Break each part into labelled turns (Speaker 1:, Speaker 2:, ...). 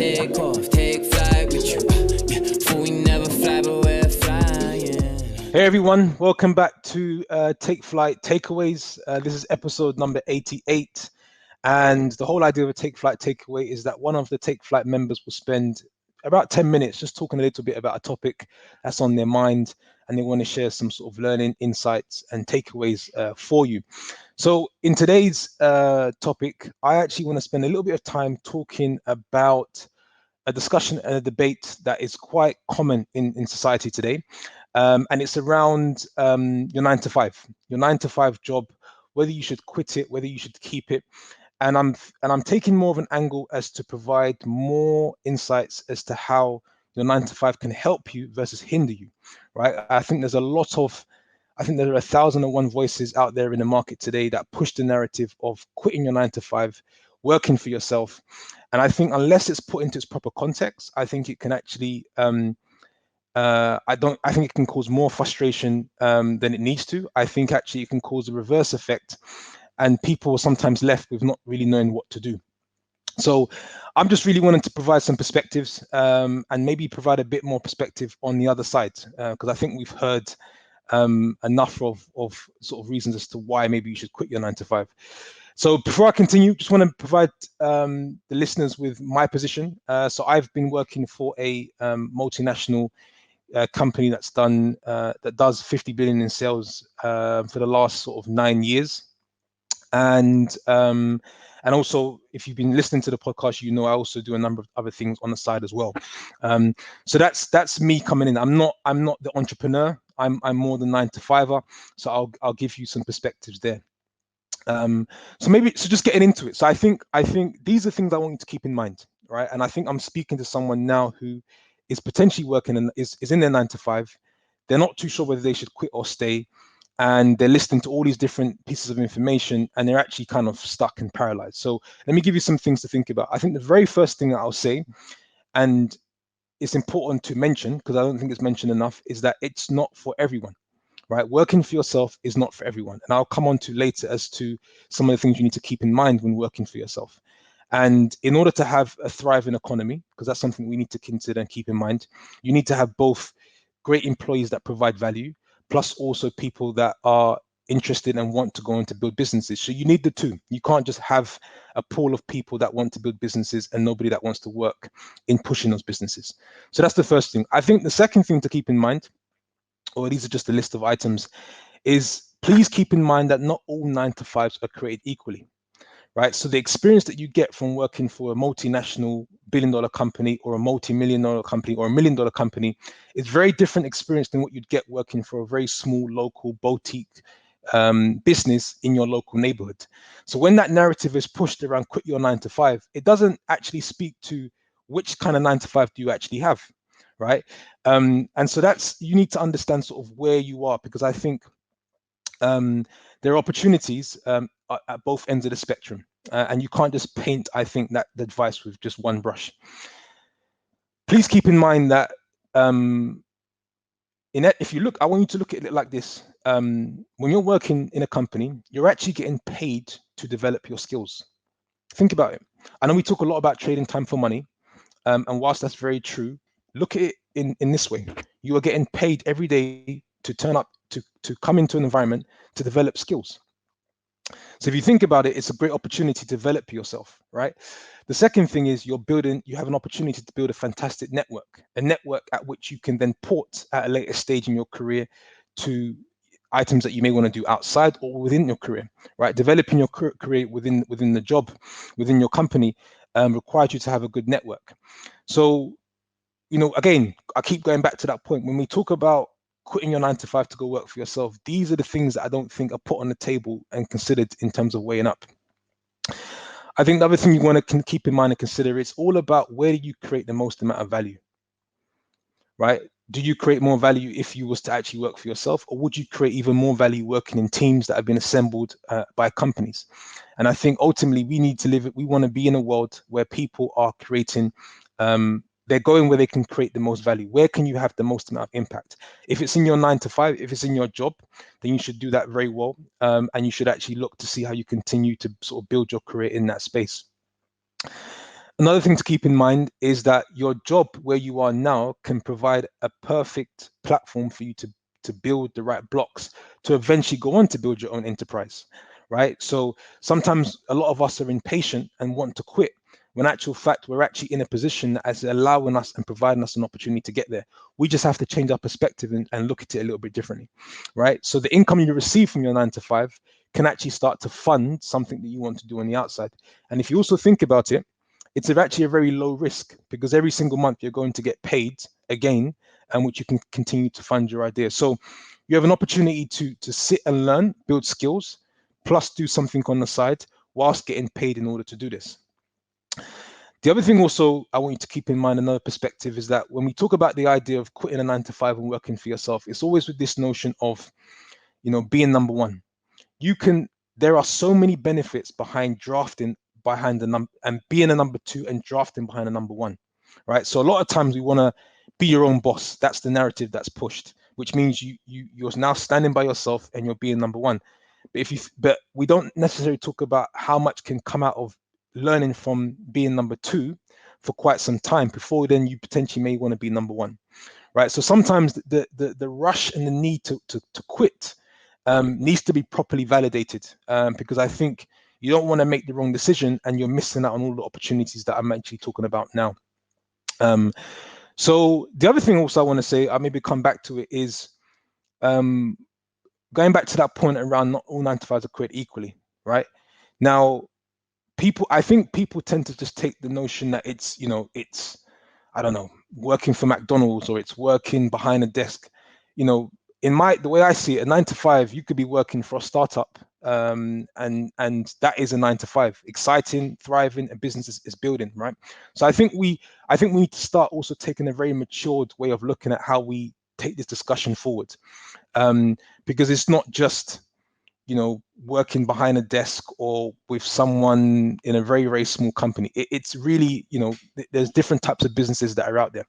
Speaker 1: take off, take flight with you. For we never fly, but we're flying.
Speaker 2: Hey everyone, welcome back to Take Flight Takeaways. This is episode number 88. And the whole idea of a Take Flight Takeaway is that one of the Take Flight members will spend about 10 minutes just talking a little bit about a topic that's on their mind, and they want to share some sort of learning, insights, and takeaways for you. So in today's topic, I actually want to spend a little bit of time talking about a discussion and a debate that is quite common in society today. And it's around your 9 to 5, your 9 to 5 job, whether you should quit it, whether you should keep it. And I'm taking more of an angle as to provide more insights as to how your 9 to 5 can help you versus hinder you, right? I think there are 1,001 voices out there in the market today that push the narrative of quitting your 9 to 5, working for yourself. And I think unless it's put into its proper context, I think it can actually I think it can cause more frustration than it needs to. I think actually it can cause a reverse effect, and people are sometimes left with not really knowing what to do. So I'm just really wanting to provide some perspectives and maybe provide a bit more perspective on the other side, because I think we've heard enough of sort of reasons as to why maybe you should quit your 9 to 5. So before I continue, just want to provide the listeners with my position. So I've been working for a multinational company that does 50 billion in sales for the last sort of 9 years. And also, if you've been listening to the podcast, you know I also do a number of other things on the side as well. So that's me coming in. I'm not the entrepreneur. I'm more the 9 to 5er. So I'll give you some perspectives there. So just getting into it. So I think these are things I want you to keep in mind, right? And I think I'm speaking to someone now who is potentially working and is in their 9 to 5. They're not too sure whether they should quit or stay, and they're listening to all these different pieces of information, and they're actually kind of stuck and paralyzed. So let me give you some things to think about. I think the very first thing that I'll say, and it's important to mention because I don't think it's mentioned enough, is that it's not for everyone. Right, working for yourself is not for everyone, and I'll come on to later as to some of the things you need to keep in mind when working for yourself. And in order to have a thriving economy, because that's something we need to consider and keep in mind, you need to have both great employees that provide value, plus also people that are interested and want to go on to build businesses. So you need the two. You can't just have a pool of people that want to build businesses and nobody that wants to work in pushing those businesses. So that's the first thing. I think the second thing to keep in mind, or these are just a list of items, is please keep in mind that not all 9 to 5s are created equally, right? So the experience that you get from working for a multinational billion-dollar company or a multi-million-dollar company or $1 million company is very different experience than what you'd get working for a very small local boutique business in your local neighborhood. So when that narrative is pushed around quit your 9 to 5, it doesn't actually speak to which kind of 9 to 5 do you actually have, right? And so you need to understand sort of where you are, because I think there are opportunities at both ends of the spectrum, and you can't just paint, I think, that advice with just one brush. Please keep in mind that if you look, I want you to look at it like this. When you're working in a company, you're actually getting paid to develop your skills. Think about it. I know we talk a lot about trading time for money, and whilst that's very true, look at it in this way. You are getting paid every day to turn up, to come into an environment to develop skills. So if you think about it, it's a great opportunity to develop yourself, right? The second thing is you have an opportunity to build a fantastic network, a network at which you can then port at a later stage in your career to items that you may want to do outside or within your career, right? Developing your career within the job, within your company, requires you to have a good network. So, again, I keep going back to that point. When we talk about quitting your 9 to 5 to go work for yourself, these are the things that I don't think are put on the table and considered in terms of weighing up. I think the other thing you want to keep in mind and consider, it's all about where do you create the most amount of value, right? Do you create more value if you was to actually work for yourself, or would you create even more value working in teams that have been assembled by companies? And I think ultimately we want to be in a world where people are creating they're going where they can create the most value. Where can you have the most amount of impact? If it's in your 9 to 5, if it's in your job, then you should do that very well. And you should actually look to see how you continue to sort of build your career in that space. Another thing to keep in mind is that your job where you are now can provide a perfect platform for you to build the right blocks to eventually go on to build your own enterprise, right? So sometimes a lot of us are impatient and want to quit when actual fact we're actually in a position that is allowing us and providing us an opportunity to get there. We just have to change our perspective and look at it a little bit differently, right? So the income you receive from your 9 to 5 can actually start to fund something that you want to do on the outside. And if you also think about it, it's actually a very low risk because every single month you're going to get paid again, and which you can continue to fund your idea. So you have an opportunity to sit and learn, build skills, plus do something on the side whilst getting paid in order to do this. The other thing also I want you to keep in mind, another perspective, is that when we talk about the idea of quitting a 9 to 5 and working for yourself, it's always with this notion of, being number one. You can, there are so many benefits behind drafting behind the number and being a number two and drafting behind a number one, right? So a lot of times we want to be your own boss. That's the narrative that's pushed, which means you're now standing by yourself and you're being number one. But we don't necessarily talk about how much can come out of learning from being number two for quite some time before then you potentially may want to be number one, right? So sometimes the rush and the need to quit needs to be properly validated, because I think you don't want to make the wrong decision and you're missing out on all the opportunities that I'm actually talking about now. So the other thing also I want to say, I maybe come back to it, is um, going back to that point around not all 9 to 5s are created equally, right? Now, I think people tend to just take the notion that it's I don't know, working for McDonald's or it's working behind a desk. You know, the way I see it, a 9 to 5, you could be working for a startup, and that is a 9 to 5, exciting, thriving, a business is building, right? So I think we need to start also taking a very matured way of looking at how we take this discussion forward, because it's not just working behind a desk or with someone in a very, very small company. It's really, there's different types of businesses that are out there.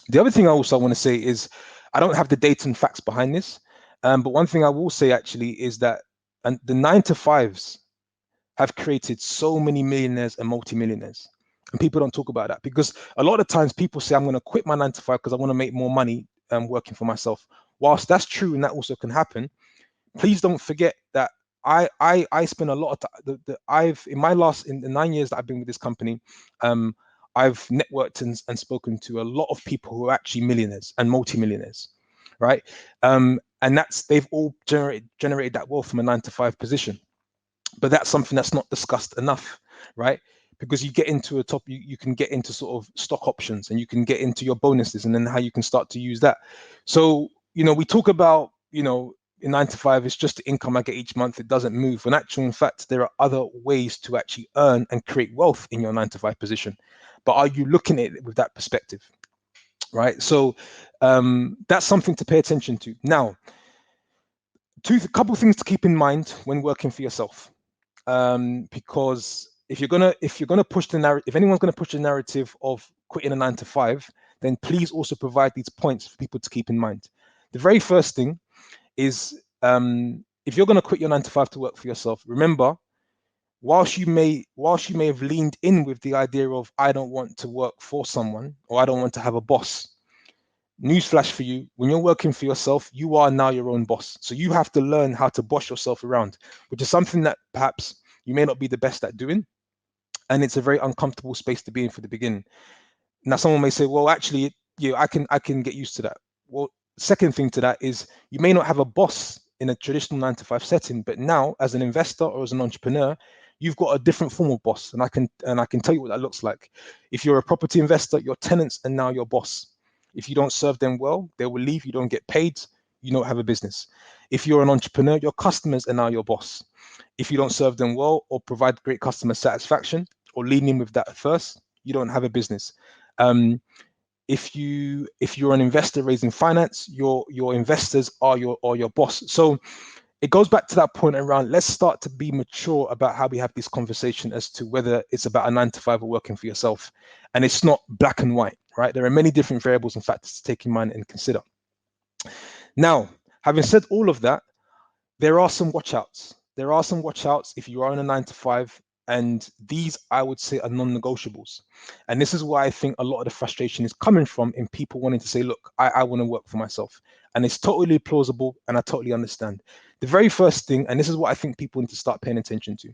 Speaker 2: The other thing I also want to say is I don't have the data and facts behind this, but one thing I will say actually is that and the 9 to 5s have created so many millionaires and multimillionaires. And people don't talk about that because a lot of times people say, I'm going to quit my 9 to 5 because I want to make more money working for myself. Whilst that's true and that also can happen, please don't forget that I spend a lot of time. I've in the 9 years that I've been with this company, I've networked and spoken to a lot of people who are actually millionaires and multimillionaires, right? And they've all generated that wealth from a 9 to 5 position. But that's something that's not discussed enough, right? Because you get into you can get into sort of stock options and you can get into your bonuses and then how you can start to use that. So, we talk about, in 9 to 5, it's just the income I get each month. It doesn't move. When actual, in fact, there are other ways to actually earn and create wealth in your 9 to 5 position. But are you looking at it with that perspective, right? So that's something to pay attention to. Now, couple things to keep in mind when working for yourself. Because if you're gonna push the narrative, if anyone's gonna push the narrative of quitting a 9 to 5, then please also provide these points for people to keep in mind. The very first thing is, if you're gonna quit your 9 to 5 to work for yourself, remember, whilst you may have leaned in with the idea of I don't want to work for someone or I don't want to have a boss. Newsflash for you: when you're working for yourself, you are now your own boss. So you have to learn how to boss yourself around, which is something that perhaps you may not be the best at doing. And it's a very uncomfortable space to be in for the beginning. Now, someone may say, well, actually, I can get used to that. Well, second thing to that is you may not have a boss in a traditional 9 to 5 setting, but now as an investor or as an entrepreneur, you've got a different form of boss. And I can tell you what that looks like. If you're a property investor, your tenants are now your boss. If you don't serve them well, they will leave. You don't get paid. You don't have a business. If you're an entrepreneur, your customers are now your boss. If you don't serve them well or provide great customer satisfaction or lean in with that first, you don't have a business. If you're an investor raising finance, your investors are your boss. So it goes back to that point around, let's start to be mature about how we have this conversation as to whether it's about a 9 to 5 or working for yourself. And it's not black and white, right? There are many different variables and factors to take in mind and consider. Now, having said all of that, there are some watch outs. There are some watch outs if you are in a 9 to 5 And these, I would say, are non-negotiables. And this is why I think a lot of the frustration is coming from in people wanting to say, look, I want to work for myself. And it's totally plausible, and I totally understand. The very first thing, and this is what I think people need to start paying attention to.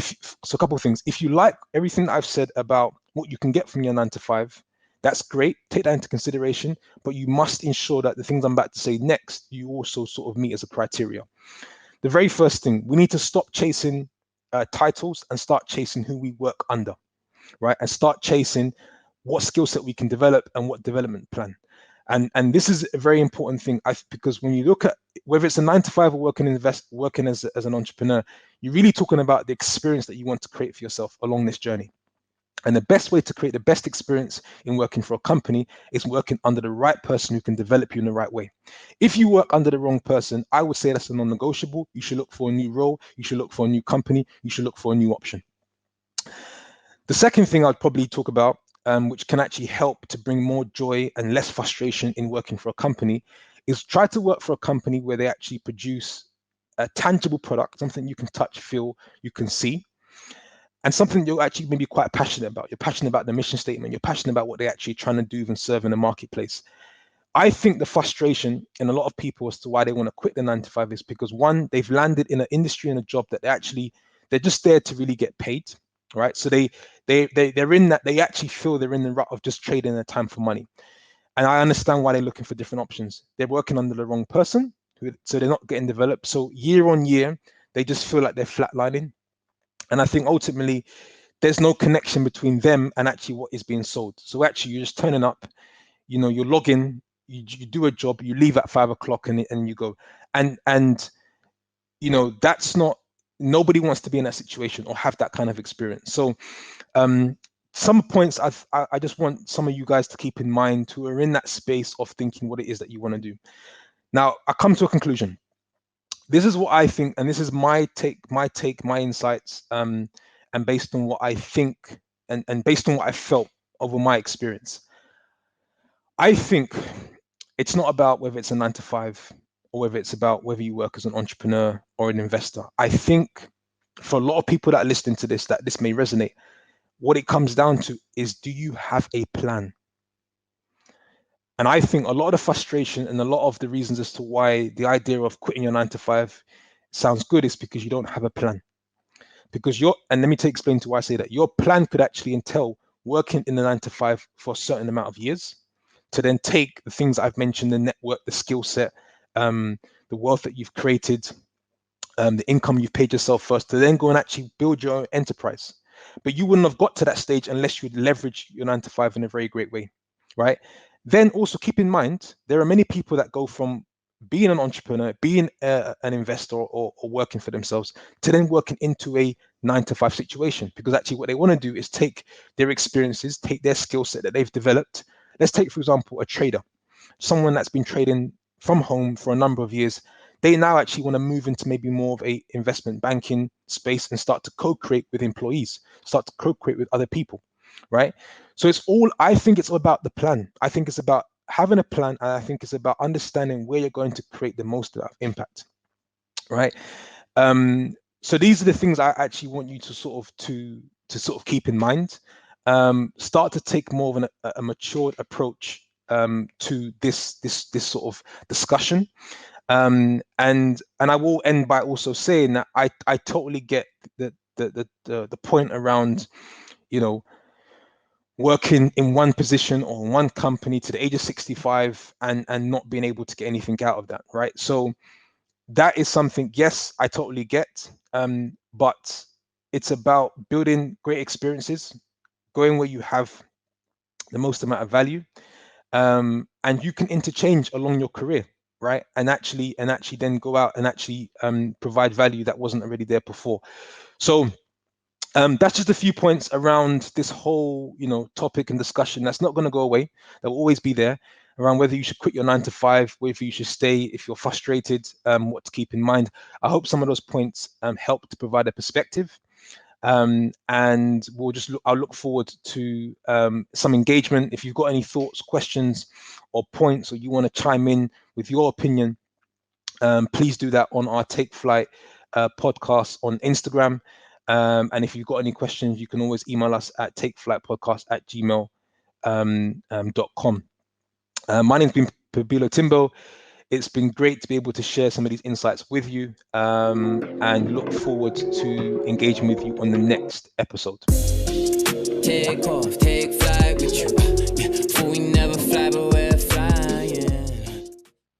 Speaker 2: So a couple of things. If you like everything that I've said about what you can get from your 9 to 5, that's great. Take that into consideration, but you must ensure that the things I'm about to say next, you also sort of meet as a criteria. The very first thing, we need to stop chasing titles and start chasing who we work under, right? And start chasing what skill set we can develop and what development plan. And this is a very important thing, because when you look at whether it's a 9 to 5 or working as an entrepreneur, you're really talking about the experience that you want to create for yourself along this journey. And the best way to create the best experience in working for a company is working under the right person who can develop you in the right way. If you work under the wrong person, I would say that's a non-negotiable. You should look for a new role. You should look for a new company. You should look for a new option. The second thing I'd probably talk about, which can actually help to bring more joy and less frustration in working for a company, is try to work for a company where they actually produce a tangible product, something you can touch, feel, you can see, and something you're actually maybe quite passionate about. You're passionate about the mission statement. You're passionate about what they're actually trying to do and serve in the marketplace. I think the frustration in a lot of people as to why they want to quit the 9 to 5 is because, one, they've landed in an industry and a job that they're just there to really get paid, right? So they're in that, they actually feel they're in the rut of just trading their time for money. And I understand why they're looking for different options. They're working under the wrong person, so they're not getting developed. So year on year, they just feel like they're flatlining. And I think ultimately there's no connection between them and actually what is being sold. So actually you're just turning up, you're logging, you do a job, you leave at 5 o'clock and you go. And that's not, nobody wants to be in that situation or have that kind of experience. So some points I just want some of you guys to keep in mind who are in that space of thinking what it is that you want to do. Now, I come to a conclusion. This is what I think, and this is my my insights, and based on what I think and based on what I felt over my experience. I think it's not about whether it's a 9 to 5 or whether it's about whether you work as an entrepreneur or an investor. I think for a lot of people that are listening to this, that this may resonate. What it comes down to is, do you have a plan? And I think a lot of the frustration and a lot of the reasons as to why the idea of quitting your 9 to 5 sounds good is because you don't have a plan. Because and let me explain to why I say that. Your plan could actually entail working in the 9 to 5 for a certain amount of years to then take the things I've mentioned, the network, the skill set, the wealth that you've created, the income you've paid yourself first, to then go and actually build your own enterprise. But you wouldn't have got to that stage unless you'd leverage your 9 to 5 in a very great way, right? Then also keep in mind, there are many people that go from being an entrepreneur, being an investor or working for themselves, to then working into a 9 to 5 situation, because actually what they want to do is take their experiences, take their skill set that they've developed. Let's take, for example, a trader, someone that's been trading from home for a number of years. They now actually want to move into maybe more of a investment banking space and start to co-create with employees, start to co-create with other people, right? So I think it's all about the plan. I think it's about having a plan, and I think it's about understanding where you're going to create the most of impact, right? So these are the things I actually want you to sort of keep in mind. Start to take more of a matured approach to this sort of discussion. And I will end by also saying that I totally get the point around, working in one position or in one company to the age of 65 and not being able to get anything out of that, right? So that is something, yes, I totally get, but it's about building great experiences, going where you have the most amount of value, and you can interchange along your career, right? And actually then go out and actually provide value that wasn't already there before. So that's just a few points around this whole topic and discussion that's not going to go away. That will always be there, around whether you should quit your 9 to 5, whether you should stay if you're frustrated, what to keep in mind. I hope some of those points help to provide a perspective. And I'll look forward to some engagement. If you've got any thoughts, questions, or points, or you want to chime in with your opinion, please do that on our Take Flight podcast on Instagram. And if you've got any questions, you can always email us at takeflightpodcast@gmail.com. My name's been Pabilo Timbo. It's been great to be able to share some of these insights with you, and look forward to engaging with you on the next episode.
Speaker 1: Take off, take